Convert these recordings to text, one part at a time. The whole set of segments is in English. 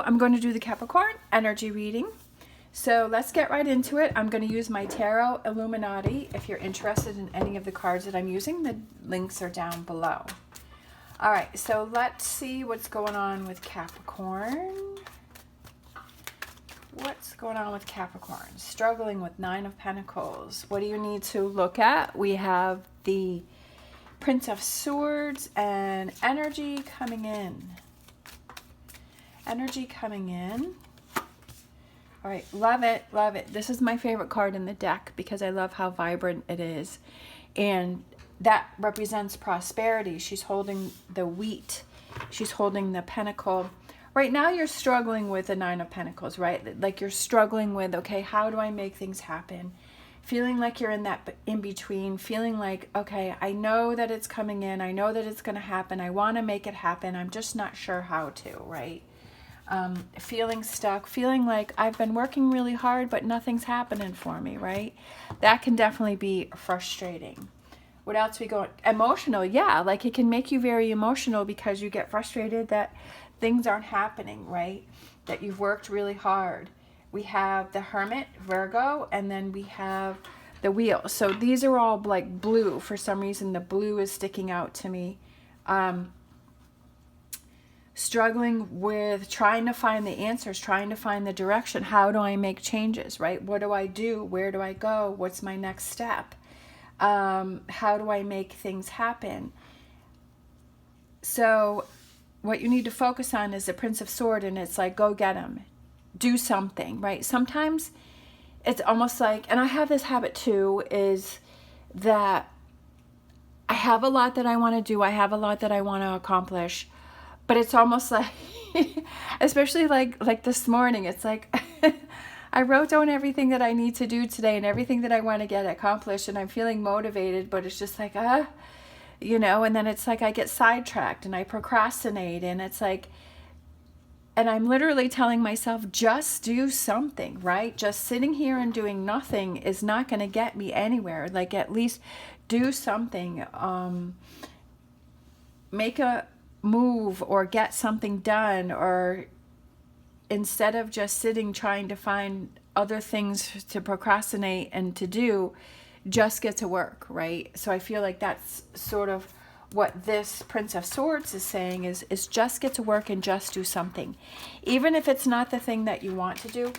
I'm going to do the Capricorn energy reading. So let's get right into it. I'm going to use my Tarot Illuminati. If you're interested in any of the cards that I'm using, the links are down below. All right, so let's see what's going on with Capricorn. What's going on with Capricorn? Struggling with Nine of Pentacles. What do you need to look at? We have the Prince of Swords and energy coming in. Energy coming in. All right, love it, love it. This is my favorite card in the deck because I love how vibrant it is. And that represents prosperity. She's holding the wheat. She's holding the pentacle. Right now you're struggling with the Nine of Pentacles, right? Like you're struggling with, okay, how do I make things happen? Feeling like you're in that in-between, feeling like, okay, I know that it's coming in. I know that it's going to happen. I want to make it happen. I'm just not sure how to, right? Feeling stuck, feeling like I've been working really hard, but nothing's happening for me, right? That can definitely be frustrating. What else we go? Emotional, yeah, like it can make you very emotional because you get frustrated that things aren't happening, right? That you've worked really hard. We have the Hermit, Virgo, and then we have the Wheel. So these are all like blue. For some reason, the blue is sticking out to me. Struggling with trying to find the answers, trying to find the direction. How do I make changes, right? What do I do? Where do I go? What's my next step? How do I make things happen? So what you need to focus on is the Prince of Swords, and it's like, go get him. Do something, right? Sometimes it's almost like, and I have this habit too, is that I have a lot that I want to do. I have a lot that I want to accomplish. But it's almost like, especially like this morning, it's like I wrote down everything that I need to do today and everything that I want to get accomplished, and I'm feeling motivated, but it's just like, you know, and then it's like I get sidetracked and I procrastinate, and it's like, and I'm literally telling myself, just do something, right? Just sitting here and doing nothing is not going to get me anywhere. Like, at least do something, make a move or get something done, or instead of just sitting trying to find other things to procrastinate and to do, just get to work, right? So I feel like that's sort of what this Prince of Swords is saying, is just get to work and just do something. Even if it's not the thing that you want to do,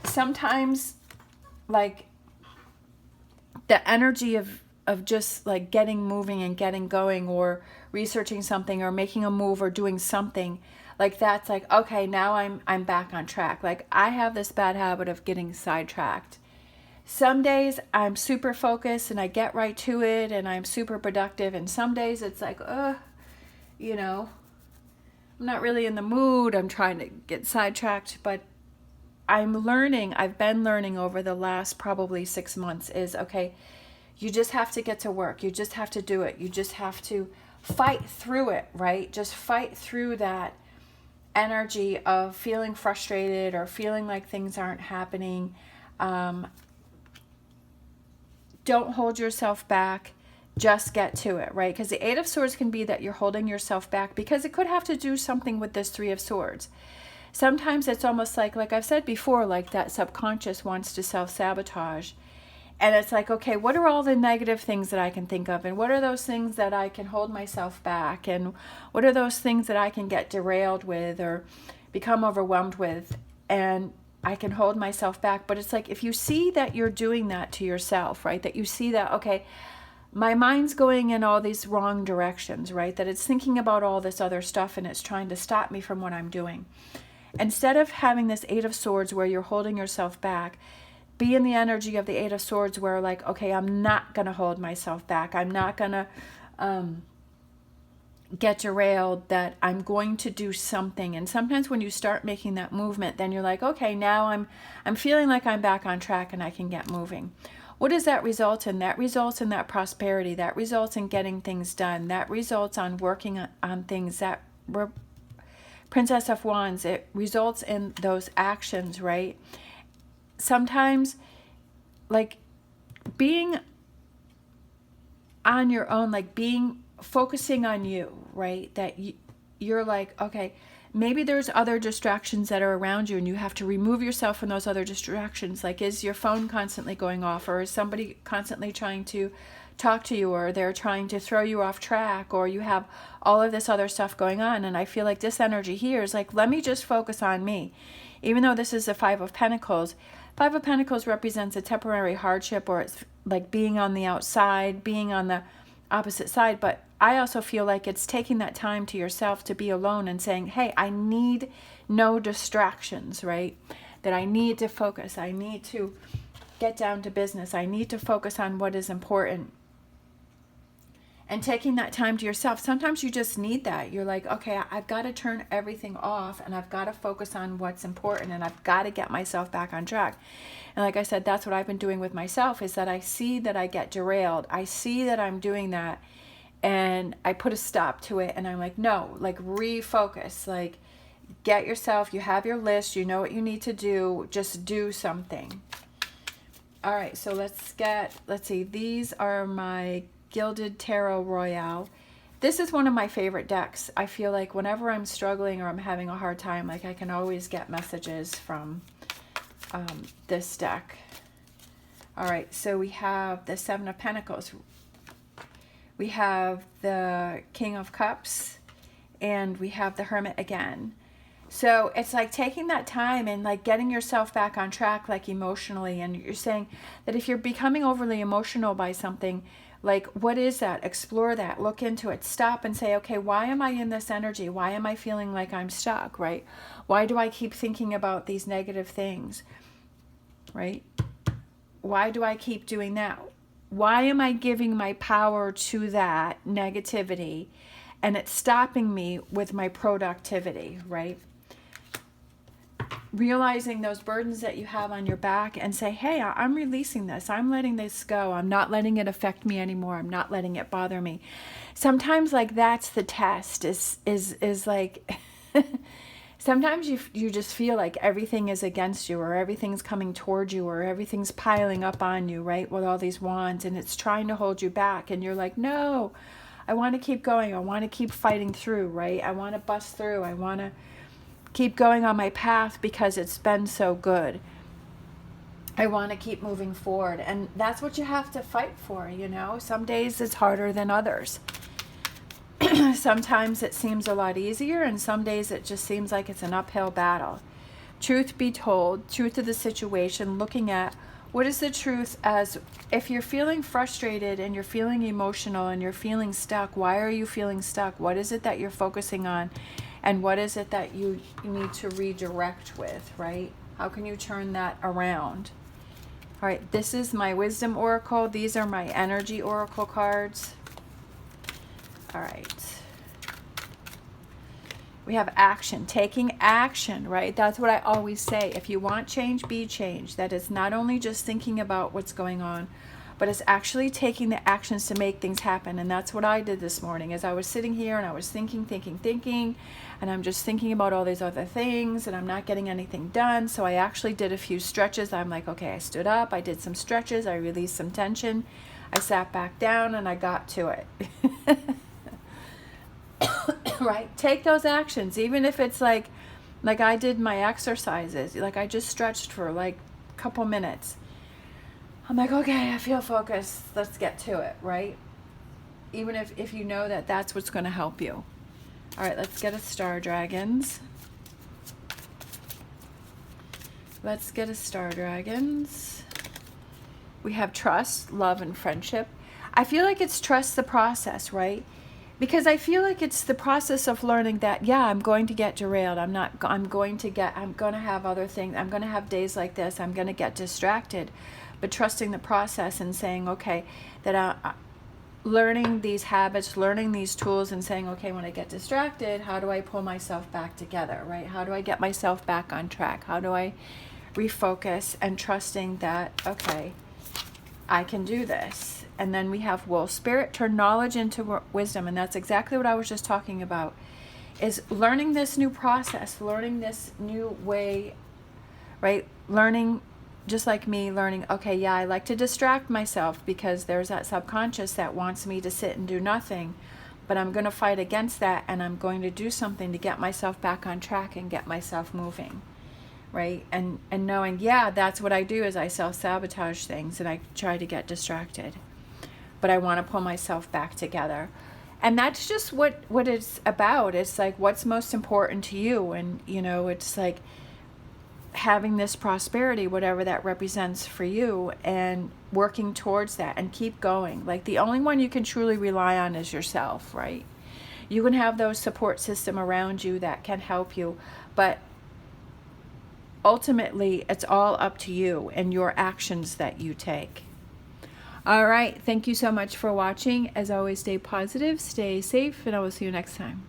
sometimes like the energy of just like getting moving and getting going, or researching something or making a move or doing something like that's like, okay, now I'm back on track. Like I have this bad habit of getting sidetracked. Some days I'm super focused and I get right to it and I'm super productive, and some days it's like, you know, I'm not really in the mood. I'm trying to get sidetracked. But I've been learning over the last probably 6 months is, okay, you just have to get to work. You just have to do it. You just have to fight through it, right? Just fight through that energy of feeling frustrated or feeling like things aren't happening. Don't hold yourself back. Just get to it, right? Because the Eight of Swords can be that you're holding yourself back because it could have to do something with this Three of Swords. Sometimes it's almost like I've said before, like that subconscious wants to self-sabotage. And it's like, okay, what are all the negative things that I can think of? And what are those things that I can hold myself back? And what are those things that I can get derailed with or become overwhelmed with? And I can hold myself back. But it's like, if you see that you're doing that to yourself, right? That you see that, okay, my mind's going in all these wrong directions, right? That it's thinking about all this other stuff and it's trying to stop me from what I'm doing. Instead of having this Eight of Swords where you're holding yourself back, be in the energy of the Eight of Swords where like, okay, I'm not going to hold myself back. I'm not going to get derailed, that I'm going to do something. And sometimes when you start making that movement, then you're like, okay, now I'm feeling like I'm back on track and I can get moving. What does that result in? That results in that prosperity. That results in getting things done. That results on working on things. That Princess of Wands, it results in those actions, right? Sometimes, like, being on your own, like focusing on you, right? That you're like, okay, maybe there's other distractions that are around you and you have to remove yourself from those other distractions. Like, is your phone constantly going off, or is somebody constantly trying to talk to you, or they're trying to throw you off track, or you have all of this other stuff going on. And I feel like this energy here is like, let me just focus on me. Even though this is the Five of Pentacles, Five of Pentacles represents a temporary hardship, or it's like being on the outside, being on the opposite side. But I also feel like it's taking that time to yourself to be alone and saying, hey, I need no distractions, right? That I need to focus. I need to get down to business. I need to focus on what is important. And taking that time to yourself, sometimes you just need that. You're like, okay, I've got to turn everything off and I've got to focus on what's important and I've got to get myself back on track. And like I said, that's what I've been doing with myself, is that I see that I get derailed. I see that I'm doing that and I put a stop to it, and I'm like, no, like refocus, like get yourself, you have your list, you know what you need to do, just do something. All right, so let's see, these are my Gilded Tarot Royale. This is one of my favorite decks. I feel like whenever I'm struggling or I'm having a hard time, like I can always get messages from this deck. All right, so we have the Seven of Pentacles. We have the King of Cups, and we have the Hermit again. So it's like taking that time and like getting yourself back on track, like emotionally. And you're saying that if you're becoming overly emotional by something, like, what is that? Explore that. Look into it. Stop and say, okay, why am I in this energy? Why am I feeling like I'm stuck, right? Why do I keep thinking about these negative things, right? Why do I keep doing that? Why am I giving my power to that negativity and it's stopping me with my productivity, right? Realizing those burdens that you have on your back and say, hey, I'm releasing this. I'm letting this go. I'm not letting it affect me anymore. I'm not letting it bother me. Sometimes like that's the test is like, sometimes you just feel like everything is against you, or everything's coming towards you, or everything's piling up on you, right? With all these wands, and it's trying to hold you back. And you're like, no, I want to keep going. I want to keep fighting through, right? I want to bust through. I want to keep going on my path because it's been so good. I want to keep moving forward. And that's what you have to fight for, you know? Some days it's harder than others. Sometimes it seems a lot easier, and some days it just seems like it's an uphill battle. Truth be told, truth of the situation, looking at what is the truth, as if you're feeling frustrated and you're feeling emotional and you're feeling stuck, why are you feeling stuck? What is it that you're focusing on? And what is it that you need to redirect with, right? How can you turn that around? All right, this is my Wisdom Oracle. These are my Energy Oracle cards. All right. We have action, taking action, right? That's what I always say. If you want change, be change. That is not only just thinking about what's going on, but it's actually taking the actions to make things happen. And that's what I did this morning. As I was sitting here and I was thinking, and I'm just thinking about all these other things, and I'm not getting anything done. So I actually did a few stretches. I'm like, okay, I stood up, I did some stretches, I released some tension, I sat back down, and I got to it. Right? Take those actions, even if it's like I did my exercises. Like I just stretched for like a couple minutes. I'm like, okay, I feel focused. Let's get to it, right? Even if you know that that's what's going to help you. All right, let's get a Star Dragons. Let's get a Star Dragons. We have trust, love, and friendship. I feel like it's trust the process, right? Because I feel like it's the process of learning that, yeah, I'm going to get derailed. I'm going to have other things. I'm going to have days like this. I'm going to get distracted. But trusting the process and saying, okay, that learning these habits, learning these tools, and saying, okay, when I get distracted, how do I pull myself back together, right? How do I get myself back on track? How do I refocus, and trusting that, okay, I can do this. And then we have Wolf Spirit, turn knowledge into wisdom. And that's exactly what I was just talking about, is learning this new process, learning this new way, right? Learning, just like me, learning, okay, yeah, I like to distract myself because there's that subconscious that wants me to sit and do nothing. but I'm going to fight against that, and I'm going to do something to get myself back on track and get myself moving, right? And knowing, yeah, that's what I do, is I self-sabotage things and I try to get distracted, but I want to pull myself back together. And that's just what it's about. It's like, what's most important to you? And, you know, it's like having this prosperity, whatever that represents for you, and working towards that and keep going. Like, the only one you can truly rely on is yourself, right? You can have those support system around you that can help you, but ultimately it's all up to you and your actions that you take. All right, thank you so much for watching. As always, stay positive, stay safe, and I will see you next time.